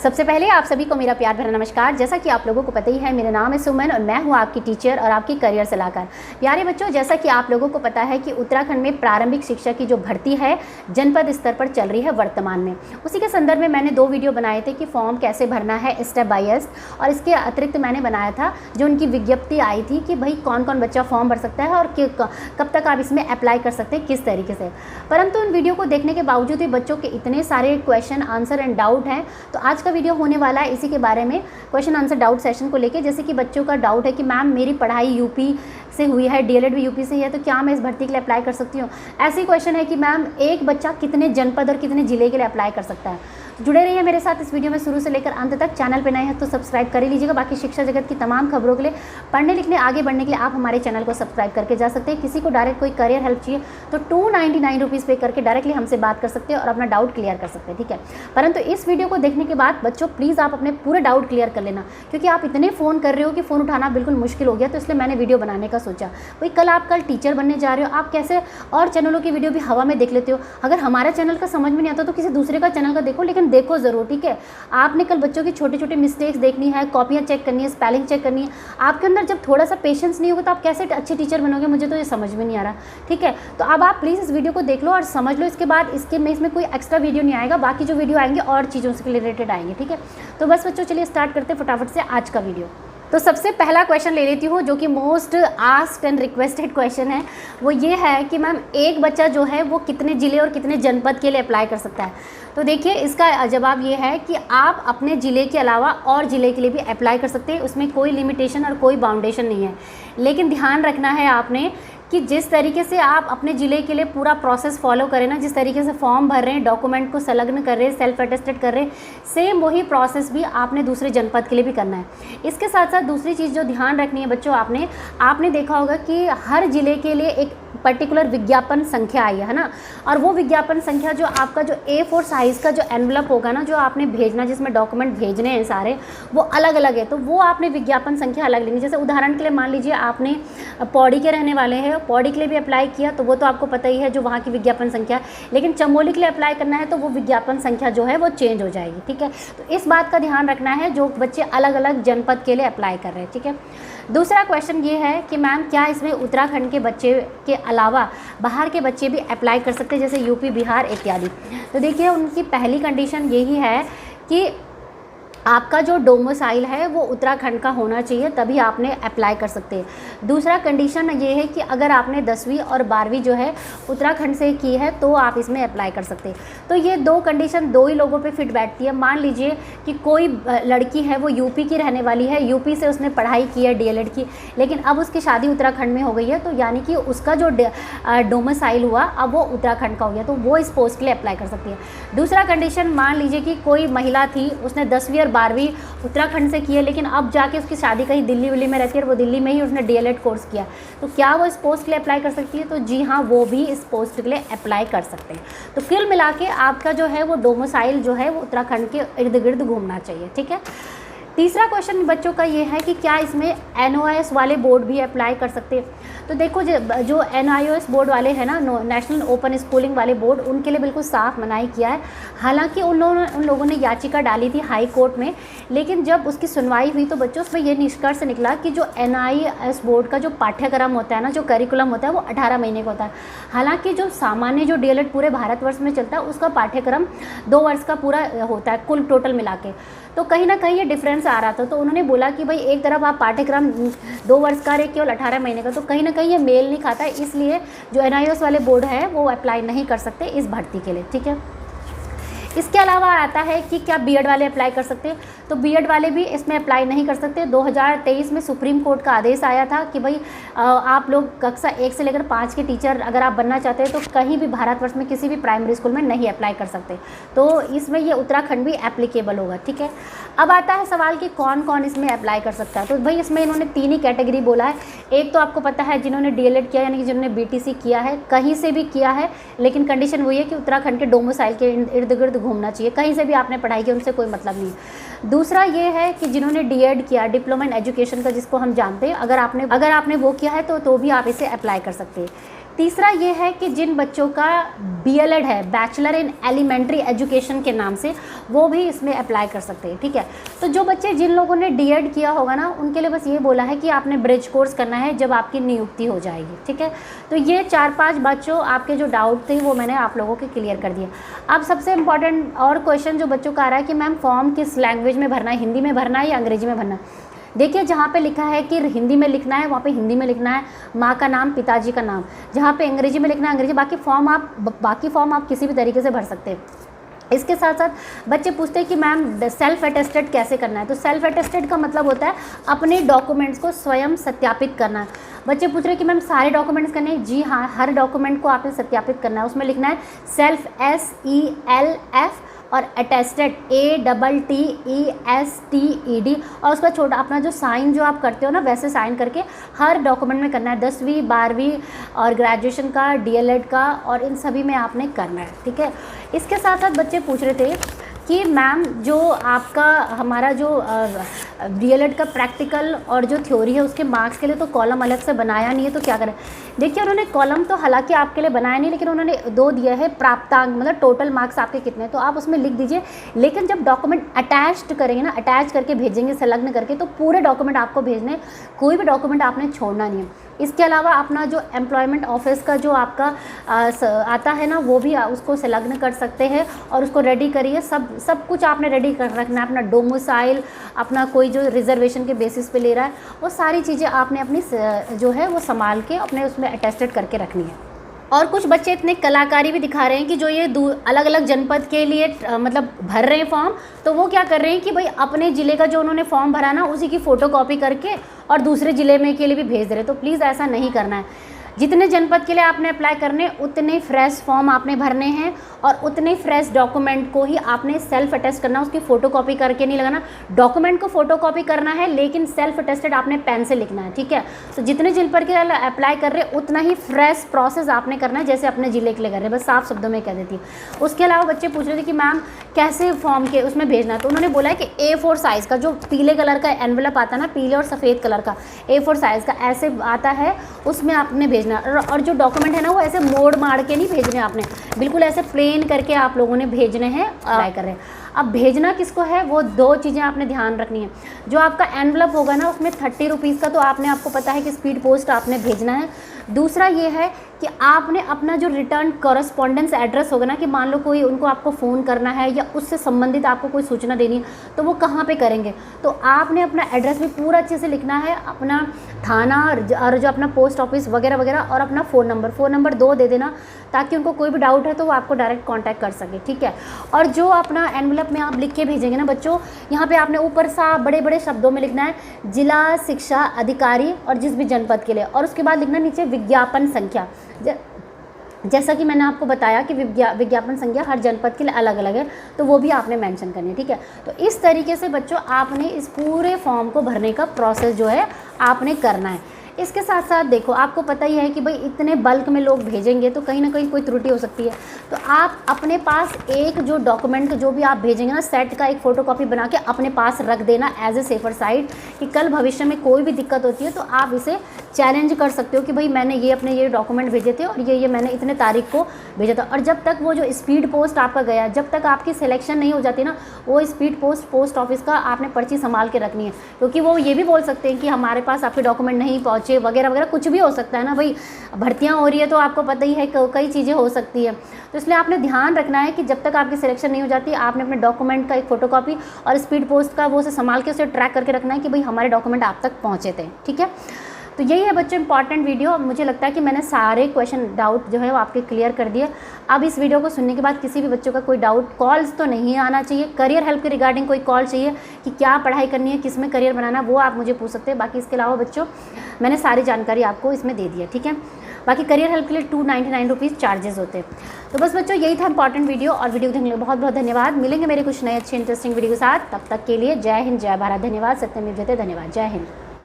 सबसे पहले आप सभी को मेरा प्यार भरा नमस्कार। जैसा कि आप लोगों को पता ही है, मेरा नाम है सुमन और मैं हूं आपकी टीचर और आपकी करियर सलाहकार। प्यारे बच्चों, जैसा कि आप लोगों को पता है कि उत्तराखंड में प्रारंभिक शिक्षा की जो भर्ती है जनपद स्तर पर चल रही है वर्तमान में। उसी के संदर्भ में मैंने 2 वीडियो बनाए थे कि फॉर्म कैसे भरना है स्टेप बाय स्टेप, और इसके अतिरिक्त मैंने बनाया था जो उनकी विज्ञप्ति आई थी कि भाई कौन कौन बच्चा फॉर्म भर सकता है और कब तक आप इसमें अप्लाई कर सकते हैं, किस तरीके से। परंतु उन वीडियो को देखने के बावजूद भी बच्चों के इतने सारे क्वेश्चन आंसर एंड डाउट हैं, तो आज का वीडियो होने वाला है इसी के बारे में, क्वेश्चन आंसर डाउट सेशन को लेके। जैसे कि बच्चों का डाउट है कि मैम मेरी पढ़ाई यूपी से हुई है, डीएलएड भी यूपी से ही है, तो क्या मैं इस भर्ती के लिए अप्लाई कर सकती हूँ। ऐसे क्वेश्चन है कि मैम एक बच्चा कितने जनपद और कितने जिले के लिए अप्लाई कर सकता है। जुड़े रहिए मेरे साथ इस वीडियो में शुरू से लेकर अंत तक। चैनल पे नए हैं तो सब्सक्राइब कर ही लीजिएगा। बाकी शिक्षा जगत की तमाम खबरों के लिए, पढ़ने लिखने आगे बढ़ने के लिए आप हमारे चैनल को सब्सक्राइब करके जा सकते हैं। किसी को डायरेक्ट कोई करियर हेल्प चाहिए तो 299 रुपीज़ पे करके डायरेक्टली हमसे बात कर सकते हैं और अपना डाउट क्लियर कर सकते हैं, ठीक है। परंतु इस वीडियो को देखने के बाद बच्चों प्लीज़ आप अपने पूरे डाउट क्लियर कर लेना, क्योंकि आप इतने फ़ोन कर रहे हो कि फ़ोन उठाना बिल्कुल मुश्किल हो गया। तो इसलिए मैंने वीडियो बनाने का सोचा। भाई कल टीचर बनने जा रहे हो, आप कैसे और चैनलों की वीडियो भी हवा में देख लेते हो। अगर हमारा चैनल का समझ में नहीं आता तो किसी दूसरे का चैनल का देखो, लेकिन देखो ज़रूर, ठीक है। आपने कल बच्चों की छोटी छोटी मिस्टेक्स देखनी है, कॉपियाँ चेक करनी है, स्पेलिंग चेक करनी है। आपके अंदर जब थोड़ा सा पेशेंस नहीं होगा तो आप कैसे अच्छे टीचर बनोगे, मुझे तो ये समझ में नहीं आ रहा, ठीक है। तो अब आप प्लीज़ इस वीडियो को देख लो और समझ लो। इसके बाद इसमें कोई एक्स्ट्रा वीडियो नहीं आएगा, बाकी जो वीडियो आएंगे और चीज़ों से रिलेटेड आएंगे, ठीक है। तो बस बच्चों चलिए स्टार्ट करते हैं फटाफट से आज का वीडियो। तो सबसे पहला क्वेश्चन ले लेती हूँ जो कि most asked and requested question है। वो ये है कि मैम एक बच्चा जो है वो कितने ज़िले और कितने जनपद के लिए अप्लाई कर सकता है। तो देखिए इसका जवाब ये है कि आप अपने ज़िले के अलावा और ज़िले के लिए भी अप्लाई कर सकते हैं। उसमें कोई लिमिटेशन और कोई बाउंडेशन नहीं है। लेकिन ध्यान रखना है आपने कि जिस तरीके से आप अपने ज़िले के लिए पूरा प्रोसेस फॉलो करें ना, जिस तरीके से फॉर्म भर रहे हैं, डॉक्यूमेंट को संलग्न कर रहे हैं, सेल्फ अटेस्टेड कर रहे हैं, सेम वही प्रोसेस भी आपने दूसरे जनपद के लिए भी करना है। इसके साथ साथ दूसरी चीज़ जो ध्यान रखनी है बच्चों, आपने देखा होगा कि हर ज़िले के लिए एक पर्टिकुलर विज्ञापन संख्या आई है ना, और वो विज्ञापन संख्या जो आपका जो A4 साइज़ का जो एनवलप होगा ना, जो आपने भेजना, जिसमें डॉक्यूमेंट भेजने हैं सारे, वो अलग अलग है। तो वो आपने विज्ञापन संख्या अलग लेनी। जैसे उदाहरण के लिए मान लीजिए आपने पौड़ी के रहने वाले हैं, पौड़ी के लिए भी अप्लाई किया तो वो तो आपको पता ही है जो वहाँ की विज्ञापन संख्या। लेकिन चमोली के लिए अप्लाई करना है तो वो विज्ञापन संख्या जो है वो चेंज हो जाएगी, ठीक है। तो इस बात का ध्यान रखना है जो बच्चे अलग अलग जनपद के लिए अप्लाई कर रहे हैं, ठीक है। दूसरा क्वेश्चन ये है कि मैम क्या इसमें उत्तराखंड के बच्चे के अलावा बाहर के बच्चे भी अप्लाई कर सकते हैं, जैसे यूपी, बिहार इत्यादि। तो देखिए उनकी पहली कंडीशन यही है कि आपका जो डोमिसाइल है वो उत्तराखंड का होना चाहिए, तभी आपने अप्लाई कर सकते हैं। दूसरा कंडीशन ये है कि अगर आपने 10वीं और 12वीं जो है उत्तराखंड से की है तो आप इसमें अप्लाई कर सकते हैं। तो ये 2 कंडीशन 2 ही लोगों पे फिट बैठती है। मान लीजिए कि कोई लड़की है वो यूपी की रहने वाली है, यूपी से उसने पढ़ाई की है डीएलएड की, लेकिन अब उसकी शादी उत्तराखंड में हो गई है, तो यानी कि उसका जो डोमिसाइल हुआ अब वो उत्तराखंड का हो गया, तो वो इस पोस्ट के लिए अप्लाई कर सकती है। दूसरा कंडीशन, मान लीजिए कि कोई महिला थी, उसने 10वीं और 12वीं उत्तराखंड से की है, लेकिन अब जाके उसकी शादी कहीं दिल्ली में रहती है, वो दिल्ली में ही उसने डीएलएड कोर्स किया, तो क्या वो इस पोस्ट के लिए अप्लाई कर सकती है? तो जी हाँ, वो भी इस पोस्ट के लिए अप्लाई कर सकते हैं। तो कुल मिला के आपका जो है वो डोमिसाइल जो है वो उत्तराखंड के इर्द गिर्द घूमना चाहिए, ठीक है। तीसरा क्वेश्चन बच्चों का ये है कि क्या इसमें NIOS वाले बोर्ड भी अप्लाई कर सकते हैं? तो देखो जो NIOS बोर्ड वाले हैं ना, नेशनल ओपन स्कूलिंग वाले बोर्ड, उनके लिए बिल्कुल साफ मनाही किया है। हालांकि उन लोगों ने याचिका डाली थी हाई कोर्ट में, लेकिन जब उसकी सुनवाई हुई तो बच्चों उसमें ये निष्कर्ष निकला कि जो NIOS बोर्ड का जो पाठ्यक्रम होता है ना, जो करिकुलम होता है वो 18 महीने का होता है। हालांकि जो सामान्य जो डीएलएड पूरे भारतवर्ष में चलता है उसका पाठ्यक्रम 2 वर्ष का पूरा होता है कुल टोटल मिला के। तो कहीं ना कहीं ये डिफरेंस आ रहा था, तो उन्होंने बोला कि भाई एक तरफ आप पाठ्यक्रम 2 वर्ष का रहे, केवल 18 महीने का, तो कहीं ना कहीं ये मेल नहीं खाता है, इसलिए जो NIOS वाले बोर्ड है वो अप्लाई नहीं कर सकते इस भर्ती के लिए, ठीक है। इसके अलावा आता है कि क्या बीएड वाले अप्लाई कर सकते हैं? तो बीएड वाले भी इसमें अप्लाई नहीं कर सकते। 2023 में सुप्रीम कोर्ट का आदेश आया था कि भाई आप लोग कक्षा 1 से लेकर 5 के टीचर अगर आप बनना चाहते हैं तो कहीं भी भारतवर्ष में किसी भी प्राइमरी स्कूल में नहीं अप्लाई कर सकते। तो इसमें ये उत्तराखंड भी एप्लीकेबल होगा, ठीक है। अब आता है सवाल कि कौन कौन इसमें अप्लाई कर सकता है। तो भाई इसमें इन्होंने 3 ही कैटेगरी बोला है। एक तो आपको पता है जिन्होंने डीएलएड किया, यानी कि जिन्होंने बीटीसी किया है, कहीं से भी किया है, लेकिन कंडीशन वही है कि उत्तराखंड के डोमिसाइल के इर्द गिर्द घूमना चाहिए। कहीं से भी आपने पढ़ाई की उनसे कोई मतलब नहीं। दूसरा ये है कि जिन्होंने डीएड किया, डिप्लोमा इन एजुकेशन का जिसको हम जानते हैं, अगर आपने वो किया है तो भी आप इसे अप्लाई कर सकते हैं। तीसरा ये है कि जिन बच्चों का BLED है, बैचलर इन एलिमेंट्री एजुकेशन के नाम से, वो भी इसमें अप्लाई कर सकते हैं। ठीक है, तो जो बच्चे जिन लोगों ने D.Ed किया होगा ना, उनके लिए बस ये बोला है कि आपने ब्रिज कोर्स करना है जब आपकी नियुक्ति हो जाएगी। ठीक है, तो ये 4-5 बच्चों आपके जो डाउट थे वो मैंने आप लोगों के क्लियर कर दिए। अब सबसे इम्पॉर्टेंट और क्वेश्चन जो बच्चों का आ रहा है कि मैम फॉर्म किस लैंग्वेज में भरना है, हिंदी में भरना है या अंग्रेजी में भरना है। देखिए, जहाँ पे लिखा है कि हिंदी में लिखना है वहाँ पे हिंदी में लिखना है, माँ का नाम, पिताजी का नाम। जहाँ पे अंग्रेजी में लिखना है अंग्रेजी, बाकी फॉर्म आप किसी भी तरीके से भर सकते हैं। इसके साथ साथ बच्चे पूछते हैं कि मैम सेल्फ अटेस्टेड कैसे करना है। तो सेल्फ अटेस्टेड का मतलब होता है अपने डॉक्यूमेंट्स को स्वयं सत्यापित करना है। बच्चे पूछ रहे हैं कि मैम सारे डॉक्यूमेंट्स करने हैं। जी हाँ, हर डॉक्यूमेंट को आपने सत्यापित करना है। उसमें लिखना है सेल्फ SELF और अटेस्टेड ATTESTED, और उसका छोटा अपना जो साइन जो आप करते हो ना, वैसे साइन करके हर डॉक्यूमेंट में करना है। 10वीं 12वीं और ग्रेजुएशन का, DLED का, और इन सभी में आपने करना है। ठीक है, इसके साथ साथ बच्चे पूछ रहे थे कि मैम जो आपका हमारा जो DLED का प्रैक्टिकल और जो थ्योरी है उसके मार्क्स के लिए तो कॉलम अलग से बनाया नहीं है, तो क्या करें। देखिए, उन्होंने कॉलम तो हालांकि आपके लिए बनाया नहीं, लेकिन उन्होंने 2 दिया है प्राप्तांक, मतलब टोटल मार्क्स आपके कितने, तो आप उसमें लिख दीजिए। लेकिन जब डॉक्यूमेंट अटैच्ड करेंगे ना, अटैच करके भेजेंगे संलग्न करके, तो पूरे डॉक्यूमेंट आपको भेजने, कोई भी डॉक्यूमेंट आपने छोड़ना नहीं है। इसके अलावा अपना जो एम्प्लॉयमेंट ऑफिस का जो आपका आता है ना, वो भी उसको संलग्न कर सकते हैं और उसको रेडी करिए। सब कुछ आपने रेडी कर रखना है। अपना डोमिसाइल, अपना कोई जो रिजर्वेशन के बेसिस पे ले रहा है, वो सारी चीज़ें आपने अपनी जो है वो संभाल के अपने उसमें अटेस्टेड करके रखनी है। और कुछ बच्चे इतने कलाकारी भी दिखा रहे हैं कि जो ये अलग अलग जनपद के लिए मतलब भर रहे हैं फॉर्म, तो वो क्या कर रहे हैं कि भाई अपने ज़िले का जो उन्होंने फॉर्म भरा ना, उसी की फ़ोटोकॉपी करके और दूसरे ज़िले में के लिए भी भेज दे रहे हैं। तो प्लीज़ ऐसा नहीं करना है। जितने जनपद के लिए आपने अप्लाई करने, उतने फ्रेश फॉर्म आपने भरने हैं और उतने फ्रेश डॉक्यूमेंट को ही आपने सेल्फ अटेस्ट करना, उसकी फ़ोटोकॉपी करके नहीं लगाना। डॉक्यूमेंट को फ़ोटोकॉपी करना है, लेकिन सेल्फ अटेस्टेड आपने पेन से लिखना है। ठीक है, तो जितने जनपद के लिए अप्लाई कर रहे हैं उतना ही फ्रेश प्रोसेस आपने करना है, जैसे अपने ज़िले के लिए कर रहे हैं। बस साफ शब्दों में कह देती है। उसके अलावा बच्चे पूछ रहे थे कि मैम कैसे फॉर्म के उसमें भेजना, तो उन्होंने बोला है कि A4 साइज़ का जो पीले कलर का एनवेलप आता है ना, पीले और सफ़ेद कलर का A4 साइज़ का ऐसे आता है, उसमें आपने भेजना। और जो डॉक्यूमेंट है ना, वो ऐसे मोड़ मार के नहीं भेजने आपने, बिल्कुल ऐसे प्लेन करके आप लोगों ने भेजने हैं। अप्लाई कर रहे हैं। अब भेजना किसको है, वो 2 चीज़ें आपने ध्यान रखनी है। जो आपका एनवलप होगा ना, उसमें 30 रुपीज़ का तो आपको पता है कि स्पीड पोस्ट आपने भेजना है। दूसरा ये है कि आपने अपना जो रिटर्न कॉरेस्पॉन्डेंस एड्रेस होगा ना, कि मान लो कोई उनको आपको फ़ोन करना है या उससे संबंधित आपको कोई सूचना देनी है, तो वो कहाँ पे करेंगे, तो आपने अपना एड्रेस भी पूरा अच्छे से लिखना है, अपना थाना और जो अपना पोस्ट ऑफिस वगैरह वगैरह, और अपना फ़ोन नंबर 2 दे देना, ताकि उनको कोई भी डाउट है तो वो आपको डायरेक्ट कांटेक्ट कर सके। ठीक है, और जो अपना एनवलप में आप लिख के भेजेंगे ना बच्चों, यहाँ पे आपने ऊपर साफ बड़े बड़े शब्दों में लिखना है जिला शिक्षा अधिकारी और जिस भी जनपद के लिए, और उसके बाद लिखना नीचे विज्ञापन संख्या। जैसा कि मैंने आपको बताया कि विज्ञापन संख्या हर जनपद के लिए अलग अलग है, तो वो भी आपने मेंशन करनी है। ठीक है, तो इस तरीके से बच्चों आपने इस पूरे फॉर्म को भरने का प्रोसेस जो है आपने करना है। इसके साथ साथ देखो, आपको पता ही है कि भाई इतने बल्क में लोग भेजेंगे तो कहीं ना कहीं कोई त्रुटि हो सकती है। तो आप अपने पास एक जो डॉक्यूमेंट जो भी आप भेजेंगे ना, सेट का एक फ़ोटोकॉपी बना के अपने पास रख देना एज ए सेफर साइड, कि कल भविष्य में कोई भी दिक्कत होती है तो आप इसे चैलेंज कर सकते हो कि भाई मैंने ये अपने ये डॉक्यूमेंट भेजे थे और ये मैंने इतने तारीख को भेजा था। और जब तक वो जो स्पीड पोस्ट आपका गया, जब तक आपकी सिलेक्शन नहीं हो जाती ना, वो स्पीड पोस्ट ऑफिस का आपने पर्ची संभाल के रखनी है, क्योंकि वो ये भी बोल सकते हैं कि हमारे पास आपके डॉक्यूमेंट नहीं पहुँचे वगैरह वगैरह, कुछ भी हो सकता है ना भाई, भर्तियाँ हो रही है तो आपको पता ही है कई चीज़ें हो सकती है। तो इसलिए आपने ध्यान रखना है कि जब तक आपकी सिलेक्शन नहीं हो जाती, आपने अपने डॉक्यूमेंट का एक फ़ोटोकॉपी और स्पीड पोस्ट का वो से संभाल के उसे ट्रैक करके रखना है कि भाई हमारे डॉक्यूमेंट आप तक पहुँचे थे। ठीक है, तो यही है बच्चों इंपॉर्टेंट वीडियो। मुझे लगता है कि मैंने सारे क्वेश्चन डाउट जो है वो आपके क्लियर कर दिए। अब इस वीडियो को सुनने के बाद किसी भी बच्चों का कोई डाउट, कॉल्स तो नहीं आना चाहिए। करियर हेल्प के रिगार्डिंग कोई कॉल चाहिए कि क्या पढ़ाई करनी है, किस में करियर बनाना, वो आप मुझे पूछ सकते हैं। बाकी इसके अलावा बच्चों मैंने सारी जानकारी आपको इसमें दे दी है। ठीक है, बाकी करियर हेल्प के लिए 299 रुपीज़ चार्जेस होते हैं। तो बस बच्चों यही था इंपॉर्टेंट वीडियो, और वीडियो देखने के लिए बहुत बहुत धन्यवाद। मिलेंगे मेरे कुछ नए अच्छे इंटरेस्टिंग वीडियो के साथ, तब तक के लिए जय हिंद, जय भारत। धन्यवाद। सत्यमेव जयते। धन्यवाद। जय हिंद।